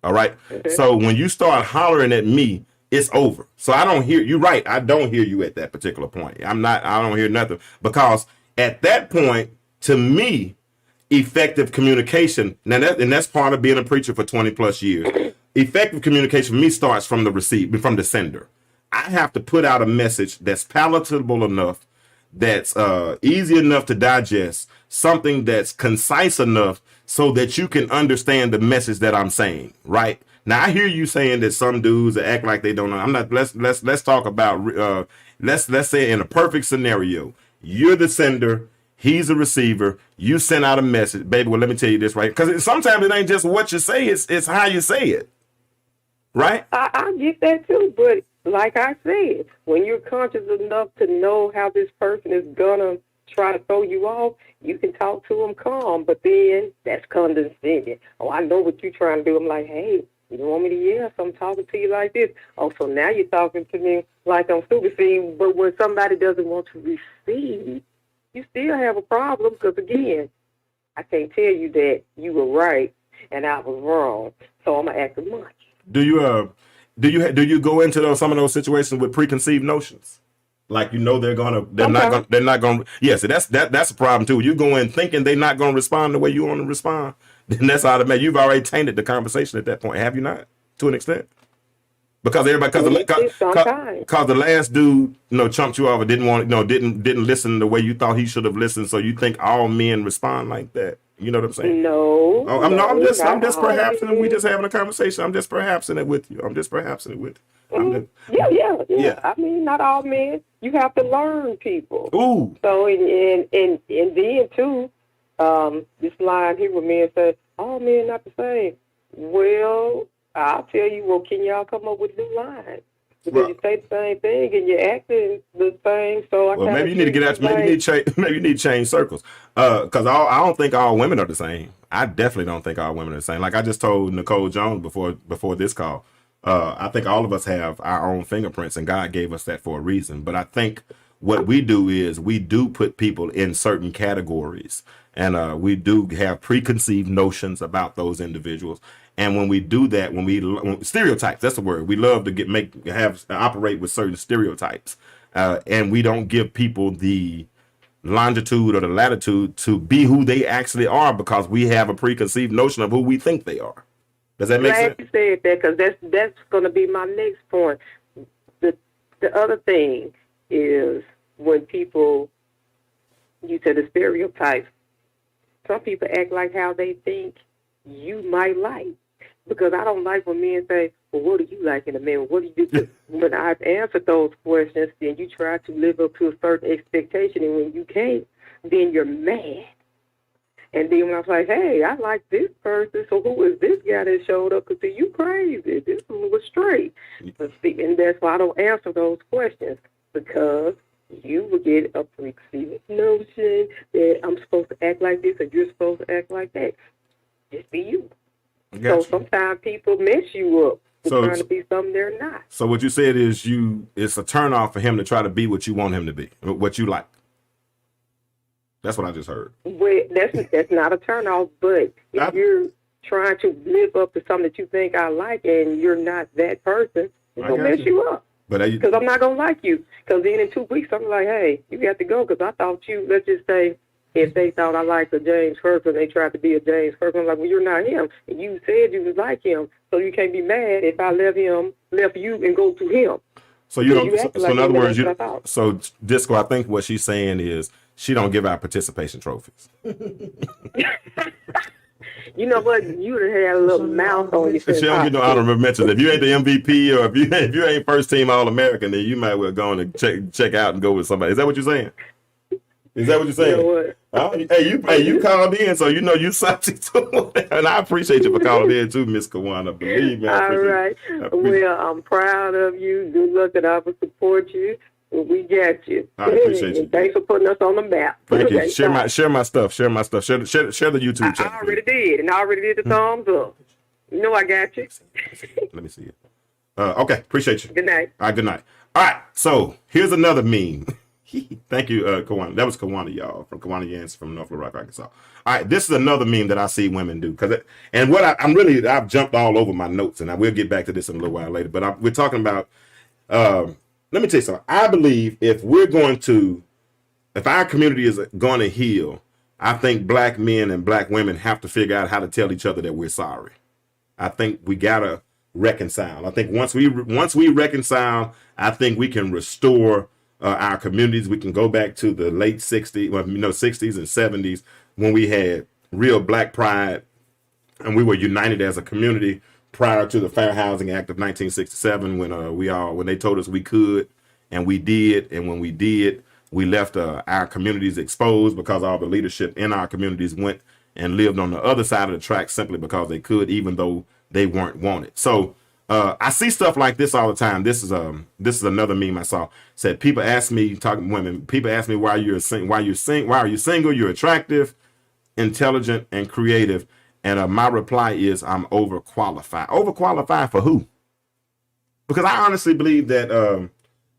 All right. Okay. So when you start hollering at me, it's over. So I don't hear you. Right. I don't hear you at that particular point. I don't hear nothing, because at that point, to me, effective communication. Now that's part of being a preacher for 20 plus years. Effective communication for me starts from from the sender. I have to put out a message that's palatable enough, that's easy enough to digest, something that's concise enough so that you can understand the message that I'm saying. Right now, I hear you saying that some dudes act like they don't know. I'm not. Let's talk about. Let's say in a perfect scenario, you're the sender. He's a receiver. You send out a message, baby. Well, let me tell you this, right? Because sometimes it ain't just what you say; it's how you say it, right? I get that too, but like I said, when you're conscious enough to know how this person is gonna try to throw you off, you can talk to them calm. But then that's condescending. Oh, I know what you're trying to do. I'm like, hey, you don't want me to yell? So I'm talking to you like this. Oh, so now you're talking to me like I'm stupid. See, but when somebody doesn't want to receive, you still have a problem, because again, I can't tell you that you were right and I was wrong, so I'm gonna act a much. Do you go into some of those situations with preconceived notions, like they're not gonna? Yes, that's a problem too. You go in thinking they're not gonna respond the way you want to respond, then that's automatic. You've already tainted the conversation at that point, have you not? To an extent. Because everybody, Sometimes. because the last dude, chumped you off or didn't want, didn't listen the way you thought he should have listened. So you think all men respond like that? You know what I'm saying? No. Oh, I'm just perhaps, all we just having a conversation. I'm just perhaps in it with you. Yeah. I mean, not all men. You have to learn people. Ooh. So and then too, this line here where men say, "All men not the same." Well, I'll tell you. Well, can y'all come up with new lines? Because you say the same thing and you're acting the same. So maybe you need to get out. Maybe you need to change circles. Because I don't think all women are the same. I definitely don't think all women are the same. Like I just told Nicole Jones before this call. I think all of us have our own fingerprints, and God gave us that for a reason. But I think what we do is we do put people in certain categories, and we do have preconceived notions about those individuals. And when we do that, when stereotypes, that's the word. We love to operate with certain stereotypes, and we don't give people the longitude or the latitude to be who they actually are because we have a preconceived notion of who we think they are. Does that make sense? Glad you said that, because that's going to be my next point. The other thing is when people, you said the stereotypes, some people act like how they think you might like. Because I don't like when men say, well, what do you like in a man? What do you do? When I've answered those questions, then you try to live up to a certain expectation, and when you can't, then you're mad. And then when I was like, hey, I like this person, so who is this guy that showed up? Because you crazy. This one was straight. And that's why I don't answer those questions, because you will get a preconceived notion that I'm supposed to act like this or you're supposed to act like that. Just be you. So sometimes people mess you up trying to be something they're not. So what you said is it's a turnoff for him to try to be what you want him to be, what you like. That's what I just heard. Well, that's not a turnoff, but if you're trying to live up to something that you think I like and you're not that person, it's going to mess you up. Because I'm not going to like you. Because then in 2 weeks, I'm like, hey, you got to go because I thought you, let's just say, if they thought I liked a James Kirkland, they tried to be a James Kirkland. I'm like, well, you're not him. And you said you was like him, so you can't be mad if I left you and go to him. So you don't. So in other words, so Disco, I think what she's saying is she don't give out participation trophies. You know what? You done had a little mouth on you. She don't get no honorable mentions. If you ain't the MVP or if you ain't first team All-American, then you might well go on and check out and go with somebody. Is that what you're saying? Is that what you're saying? You know what? Hey, you called in, so you know you salty too. And I appreciate you for calling in too, Miss Kawana. Believe me. All right. Well, I'm proud of you. Good luck, and I will support you. We got you. I appreciate you. Thanks for putting us on the map. Thank you. Share my stuff. Share the YouTube channel. I already did, and I already did the thumbs up. You know I got you. Let me see it. Okay, appreciate you. Good night. All right, good night. All right, so here's another meme. Thank you, Kawana. That was Kawana, y'all, from Kawana Yancey from North Little Rock, Arkansas. All right, this is another meme that I see women do. I've jumped all over my notes, and I will get back to this in a little while later. But we're talking about, let me tell you something. I believe if our community is going to heal, I think black men and black women have to figure out how to tell each other that we're sorry. I think we got to reconcile. I think once we reconcile, I think we can restore our communities. We can go back to the late 60s, 60s and 70s when we had real black pride and we were united as a community prior to the Fair Housing Act of 1967 when they told us we could, and we did. And when we did, we left our communities exposed because all the leadership in our communities went and lived on the other side of the track simply because they could, even though they weren't wanted. So I see stuff like this all the time. This is another meme I saw. Said people ask me, talking women, people ask me why are you single? You're attractive, intelligent, and creative. And my reply is I'm overqualified. Overqualified for who? Because I honestly believe that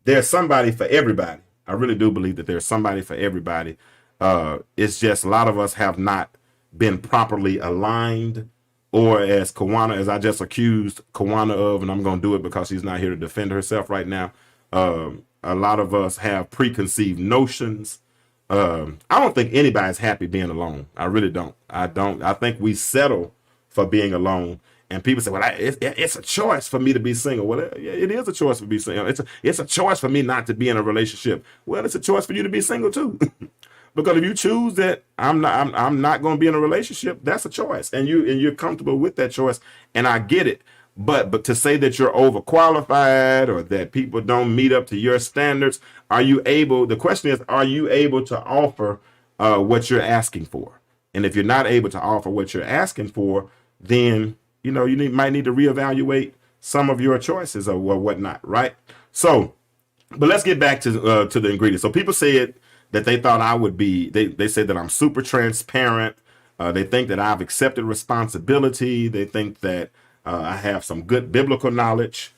there's somebody for everybody. I really do believe that there's somebody for everybody. It's just a lot of us have not been properly aligned. Or as I just accused Kawana of, and I'm going to do it because she's not here to defend herself right now. A lot of us have preconceived notions. I don't think anybody's happy being alone. I really don't. I think we settle for being alone. And people say, well, it's a choice for me to be single. Well, yeah, it is a choice for me to be single. It's a choice for me not to be in a relationship. Well, it's a choice for you to be single too. Because if you choose that I'm not going to be in a relationship, that's a choice, and you're comfortable with that choice, and I get it. But to say that you're overqualified or that people don't meet up to your standards, are you able? The question is, are you able to offer what you're asking for? And if you're not able to offer what you're asking for, then you might need to reevaluate some of your choices or whatnot, right? So, but let's get back to the ingredients. So people said that they thought I would be. They said that I'm super transparent. They think that I've accepted responsibility. They think that I have some good biblical knowledge.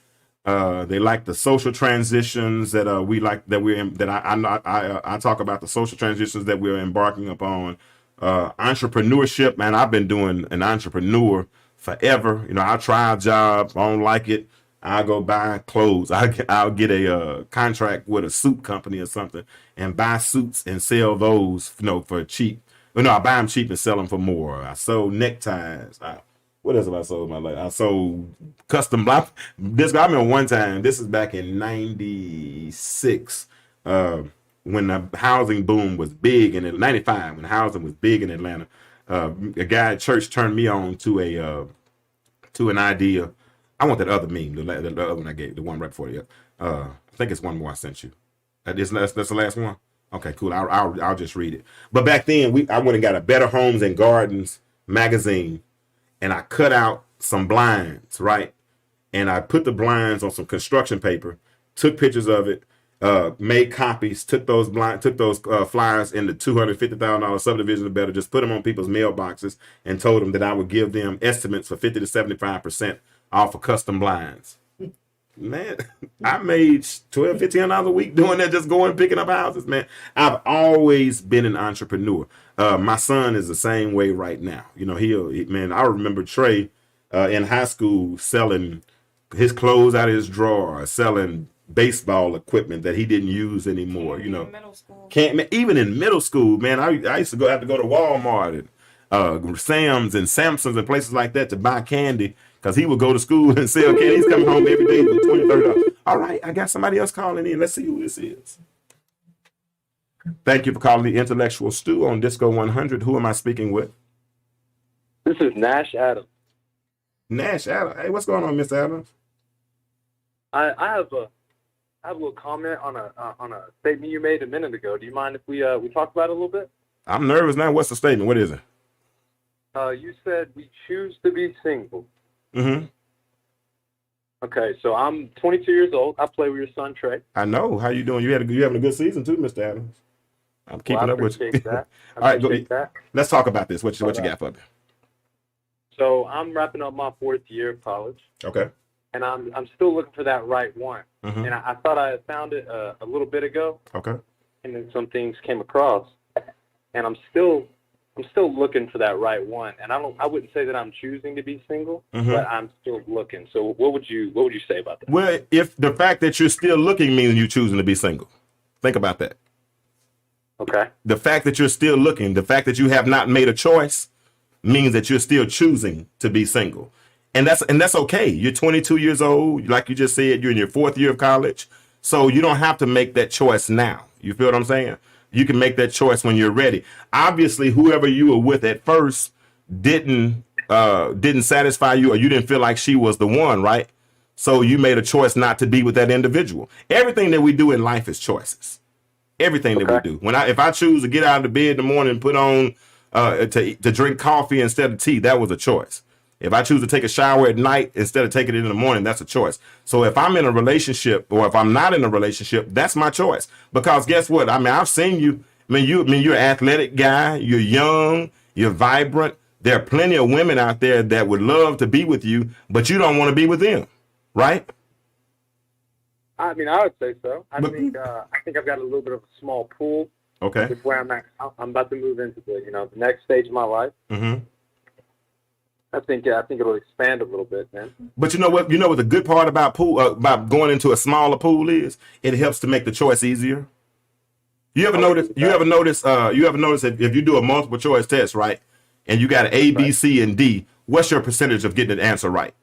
They like the social transitions that I talk about the social transitions that we're embarking upon. Entrepreneurship, man, I've been doing an entrepreneur forever. I try a job, I don't like it, I'll go buy clothes. I'll get a contract with a suit company or something and buy suits and sell those, for cheap. I buy them cheap and sell them for more. I sold neckties. What else have I sold in my life? I sold custom block. I remember one time, this is back in 96, when the housing boom was big in 95, when housing was big in Atlanta. A guy at church turned me on to an idea. I want that other meme, the other one I gave, the one right before you. I think it's one more I sent you. That's the last one. Okay, cool. I'll just read it. But back then, I went and got a Better Homes and Gardens magazine, and I cut out some blinds, right? And I put the blinds on some construction paper, took pictures of it, made copies, took those flyers in the $250,000 subdivision or better, just put them on people's mailboxes, and told them that I would give them estimates for 50 to 75% off of custom blinds. Man, I made $1,200-$1,500 a week doing that, just going picking up houses, man. I've always been an entrepreneur. My son is the same way right now. I remember Trey in high school selling his clothes out of his drawer, selling baseball equipment that he didn't use anymore. Middle school. Even in middle school, man, I used to have to go to Walmart and Sam's and Samson's and places like that to buy candy, because he would go to school and sell candy. He's coming home every day with $20, $30. All right, I got somebody else calling in. Let's see who this is. Thank you for calling the Intellectual Stew on Disco 100. Who am I speaking with? This is Nash Adams. Nash Adams. Hey, what's going on, Mr. Adams? I have a little comment on a statement you made a minute ago. Do you mind if we talk about it a little bit? I'm nervous now. What's the statement? What is it? You said we choose to be single. Mm-hmm. Okay, so I'm 22 years old. I play with your son Trey. I know. How you doing? You having a good season too, Mr. Adams. I'm keeping up with you. That. All right, let's talk about this. What you got for me? So I'm wrapping up my 4th year of college. Okay. And I'm still looking for that right one. Mm-hmm. And I thought I had found it a little bit ago. Okay. And then some things came across, and I'm still looking for that right one. And I wouldn't say that I'm choosing to be single, mm-hmm. but I'm still looking. So what would you say about that? Well, if the fact that you're still looking means you're choosing to be single, think about that. Okay. The fact that you're still looking, the fact that you have not made a choice, means that you're still choosing to be single. And that's okay. You're 22 years old. Like you just said, you're in your 4th year of college. So you don't have to make that choice now. You feel what I'm saying? You can make that choice when you're ready. Obviously, whoever you were with at first didn't satisfy you, or you didn't feel like she was the one, right? So you made a choice not to be with that individual. Everything that we do in life is choices. Everything that we do. If I choose to get out of the bed in the morning and put on to drink coffee instead of tea, that was a choice. If I choose to take a shower at night instead of taking it in the morning, that's a choice. So if I'm in a relationship, or if I'm not in a relationship, that's my choice. Because guess what? I mean, I've seen you. You're an athletic guy. You're young. You're vibrant. There are plenty of women out there that would love to be with you, but you don't want to be with them, right? I mean, I would say so. I think I've got a little bit of a small pool. Okay. With where I'm at. I'm about to move into the next stage of my life. Mm-hmm. I think it'll expand a little bit, man. But you know what? You know what the good part about about going into a smaller pool is? It helps to make the choice easier. You ever notice? If you do a multiple choice test, right, and you got an A, B, C, and D, what's your percentage of getting the answer right?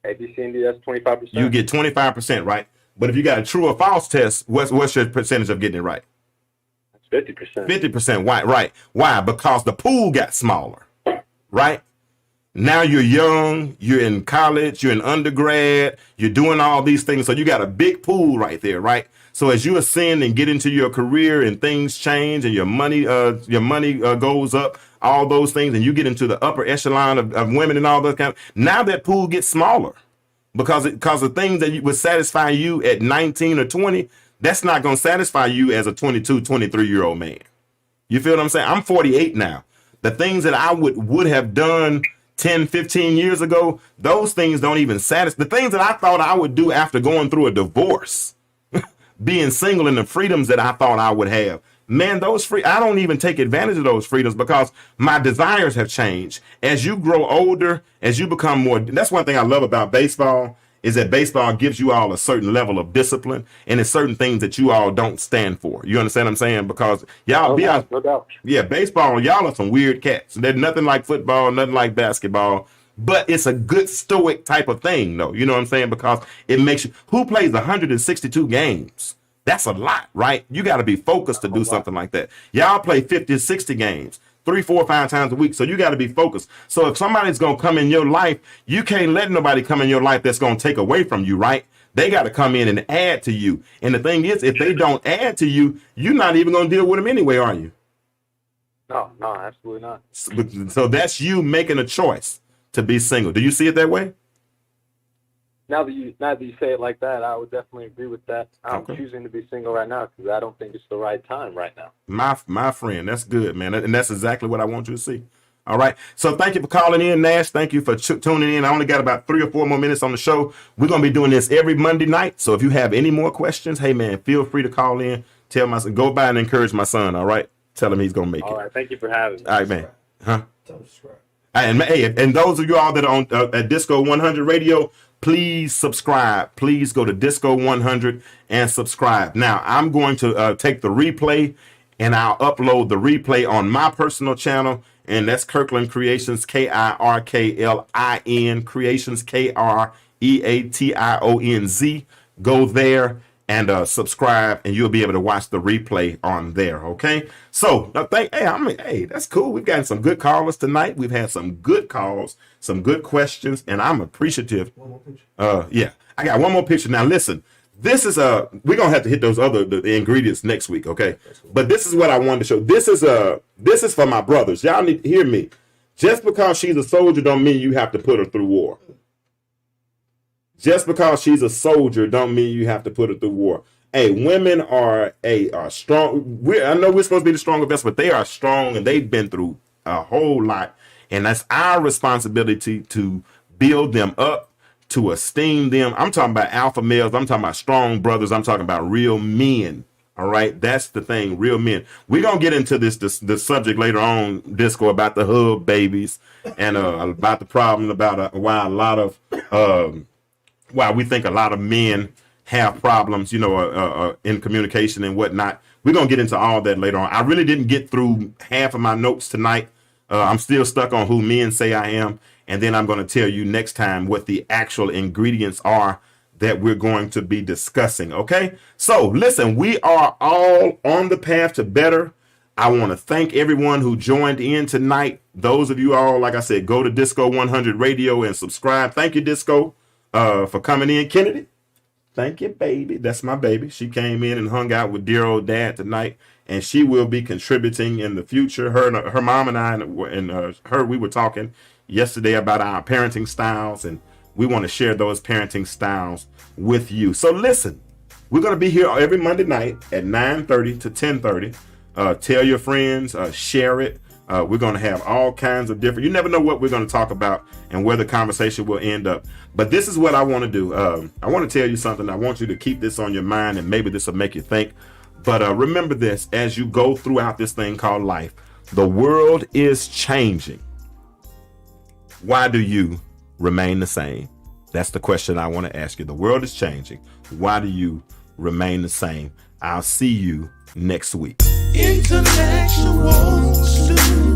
A, B, C, and D, that's 25%. You get 25% right. But if you got a true or false test, what's your percentage of getting it right? 50%. 50%. Why? Right. Why? Because the pool got smaller. Right? Now you're young, you're in college, you're in undergrad, you're doing all these things. So you got a big pool right there, right? So as you ascend and get into your career and things change and your money goes up, all those things, and you get into the upper echelon of women and all those kind of, now that pool gets smaller because the things that would satisfy you at 19 or 20, that's not going to satisfy you as a 22, 23-year-old man. You feel what I'm saying? I'm 48 now. The things that I would have done 10, 15 years ago, those things don't even satisfy. The things that I thought I would do after going through a divorce, being single and the freedoms that I thought I would have, man, I don't even take advantage of those freedoms because my desires have changed. As you grow older, as you become more, that's one thing I love about baseball, is that baseball gives you all a certain level of discipline, and it's certain things that you all don't stand for. You understand what I'm saying? Because y'all no doubt. Yeah, baseball, y'all are some weird cats. There's nothing like football, nothing like basketball, but it's a good stoic type of thing, though. You know what I'm saying? Because it makes you, who plays 162 games? That's a lot, right? You got to be focused to do something like that. Y'all play 50 or 60 games. 3, 4, 5 times a week. So you got to be focused. So if somebody's going to come in your life, you can't let nobody come in your life that's going to take away from you, right? They got to come in and add to you. And the thing is, if they don't add to you, you're not even going to deal with them anyway, are you? No, absolutely not. So that's you making a choice to be single. Do you see it that way? Now that you say it like that, I would definitely agree with that. I'm Okay. choosing to be single right now because I don't think it's the right time right now. My friend, that's good, man. And that's exactly what I want you to see. All right. So thank you for calling in, Nash. Thank you for tuning in. I only got about 3 or 4 more minutes on the show. We're going to be doing this every Monday night. So if you have any more questions, hey, man, feel free to call in. Go by and encourage my son. All right. Tell him he's going to make it. All right. Thank you for having me. All right, man. Huh? Subscribe. And hey, and those of you all that are on at Disco 100 Radio, please subscribe. Please go to Disco 100 and subscribe. Now, I'm going to take the replay and I'll upload the replay on my personal channel, and that's Kirkland Creations, Kirklin Creations, Kreationz. Go there and subscribe, and you'll be able to watch the replay on there. Okay. So hey, that's cool. We've gotten some good callers tonight. We've had some good calls, some good questions, and I'm appreciative. One more picture. Yeah, I got one more picture. Now listen, this is we're gonna have to hit those the ingredients next week, okay? But this is what I wanted to show. This is for my brothers. Y'all need to hear me. Just because she's a soldier don't mean you have to put her through war. Just because she's a soldier don't mean you have to put her through war. Hey, women are strong. I know we're supposed to be the stronger vessel, but they are strong and they've been through a whole lot. And that's our responsibility to build them up, to esteem them. I'm talking about alpha males. I'm talking about strong brothers. I'm talking about real men. All right. That's the thing. Real men. We're going to get into this subject later on, Disco, about the hub babies and about the problem about why we think a lot of men have problems, in communication and whatnot. We're going to get into all that later on. I really didn't get through half of my notes tonight. I'm still stuck on who men say I am. And then I'm going to tell you next time what the actual ingredients are that we're going to be discussing. Okay. So listen, we are all on the path to better. I want to thank everyone who joined in tonight. Those of you all, like I said, go to Disco 100 Radio and subscribe. Thank you, Disco, for coming in. Kennedy, thank you, baby. That's my baby. She came in and hung out with dear old dad tonight, and she will be contributing in the future. Her mom and I we were talking yesterday about our parenting styles, and we want to share those parenting styles with you. So listen, we're going to be here every Monday night at 9:30 to 10:30. Tell your friends, share it. We're going to have all kinds of different, you never know what we're going to talk about and where the conversation will end up. But this is what I want to do. I want to tell you something. I want you to keep this on your mind, and maybe this will make you think. But remember this, as you go throughout this thing called life, the world is changing. Why do you remain the same? That's the question I want to ask you. The world is changing. Why do you remain the same? I'll see you next week. Intellectual stew.